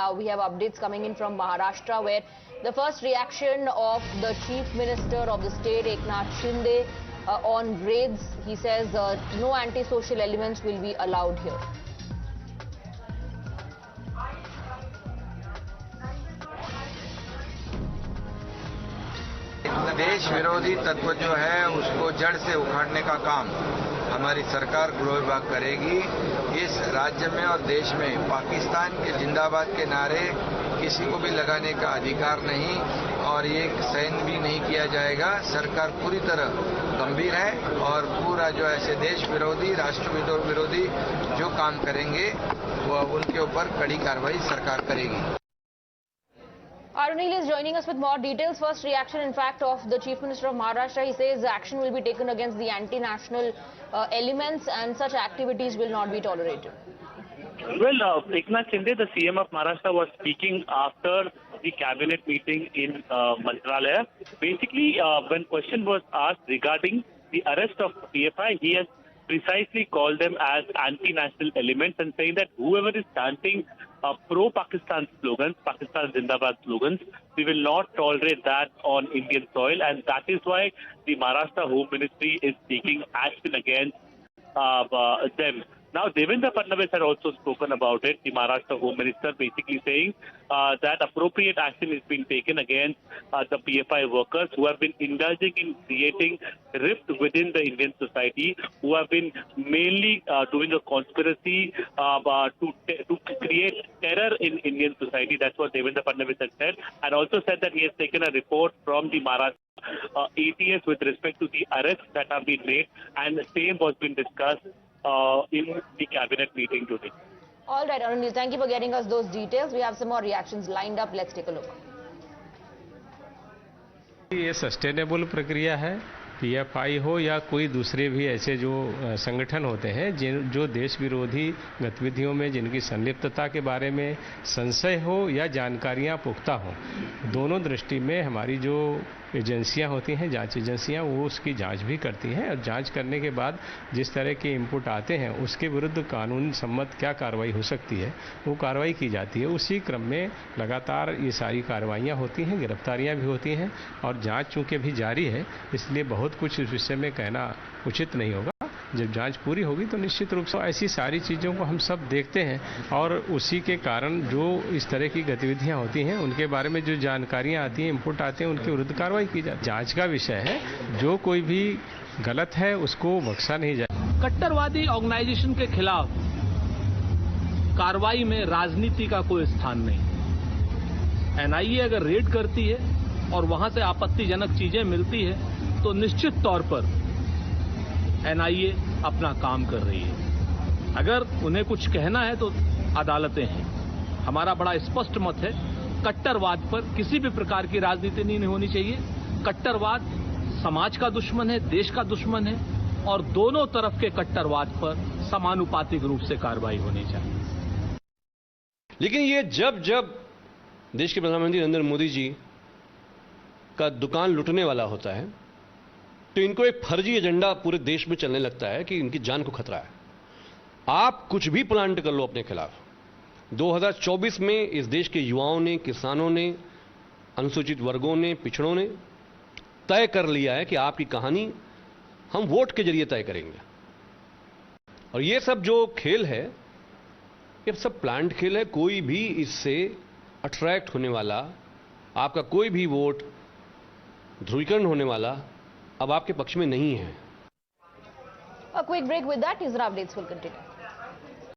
Now we have updates coming in from Maharashtra, where the first reaction of the Chief Minister of the state, Eknath Shinde, on raids. He says no anti-social elements will be allowed here. देश विरोधी तत्व जो है उसको जड़ से उखाड़ने का काम हमारी सरकार गृह विभाग करेगी। इस राज्य में और देश में पाकिस्तान के जिंदाबाद के नारे किसी को भी लगाने का अधिकार नहीं और ये सहन भी नहीं किया जाएगा। सरकार पूरी तरह गंभीर है और पूरा जो ऐसे देश विरोधी, राष्ट्र विरोधी जो काम करेंगे वो उनके ऊपर कड़ी कार्रवाई सरकार करेगी। Arunil is joining us with more details. First reaction, in fact, of the Chief Minister of Maharashtra. He says action will be taken against the anti-national elements and such activities will not be tolerated. Well, Eknath Shinde, the CM of Maharashtra, was speaking after the cabinet meeting in Mantralaya. Basically, when question was asked regarding the arrest of PFI, he has precisely called them as anti-national elements and saying that whoever is chanting pro-Pakistan slogans, Pakistan Zindabad slogans, we will not tolerate that on Indian soil, and that is why the Maharashtra Home Ministry is taking action against them. Now, Devendra Fadnavis had also spoken about it, the Maharashtra Home Minister, basically saying that appropriate action is being taken against the PFI workers who have been indulging in creating rift within the Indian society, who have been mainly doing a conspiracy to create terror in Indian society. That's what Devendra Fadnavis had said, and also said that he has taken a report from the Maharashtra ATS with respect to the arrests that have been made, and the same was being discussed in the cabinet meeting today. All right, Arunil, thank you for getting us those details. We have some more reactions lined up. Let's take a look. ये sustainable प्रक्रिया है। PFI हो या कोई दूसरे भी ऐसे जो संगठन होते हैं जो देश विरोधी गतिविधियों में जिनकी संलिप्तता के बारे में संशय हो या जानकारियां पुख्ता हो, दोनों दृष्टि में हमारी जो एजेंसियां होती हैं, जांच एजेंसियां, वो उसकी जांच भी करती हैं और जांच करने के बाद जिस तरह के इनपुट आते हैं उसके विरुद्ध कानून सम्मत क्या कार्रवाई हो सकती है वो कार्रवाई की जाती है। उसी क्रम में लगातार ये सारी कार्रवाइयाँ होती हैं, गिरफ्तारियाँ भी होती हैं और जांच चूँकि भी जारी है, इसलिए बहुत कुछ इस विषय में कहना उचित नहीं होगा। जब जांच पूरी होगी तो निश्चित रूप से ऐसी सारी चीज़ों को हम सब देखते हैं और उसी के कारण जो इस तरह की गतिविधियां होती हैं उनके बारे में जो जानकारियां आती हैं, इनपुट आते हैं, उनके विरुद्ध कार्रवाई की जाती है। जांच का विषय है, जो कोई भी गलत है उसको बख्शा नहीं जाए। कट्टरवादी ऑर्गेनाइजेशन के खिलाफ कार्रवाई में राजनीति का कोई स्थान नहीं। एनआईए अगर रेड करती है और वहां से आपत्तिजनक चीजें मिलती है तो निश्चित तौर पर एनआईए अपना काम कर रही है। अगर उन्हें कुछ कहना है तो अदालतें हैं। हमारा बड़ा स्पष्ट मत है, कट्टरवाद पर किसी भी प्रकार की राजनीति नहीं होनी चाहिए। कट्टरवाद समाज का दुश्मन है, देश का दुश्मन है और दोनों तरफ के कट्टरवाद पर समानुपातिक रूप से कार्रवाई होनी चाहिए। लेकिन ये जब देश के प्रधानमंत्री नरेंद्र मोदी जी का दुकान लुटने वाला होता है तो इनको एक फर्जी एजेंडा पूरे देश में चलने लगता है कि इनकी जान को खतरा है। आप कुछ भी प्लांट कर लो अपने खिलाफ। 2024 में इस देश के युवाओं ने, किसानों ने, अनुसूचित वर्गों ने, पिछड़ों ने तय कर लिया है कि आपकी कहानी हम वोट के जरिए तय करेंगे। और ये सब जो खेल है, ये सब प्लांट खेल है। कोई भी इससे अट्रैक्ट होने वाला, आपका कोई भी वोट ध्रुवीकरण होने वाला अब आपके पक्ष में नहीं है। A quick break. With that, news and updates will continue.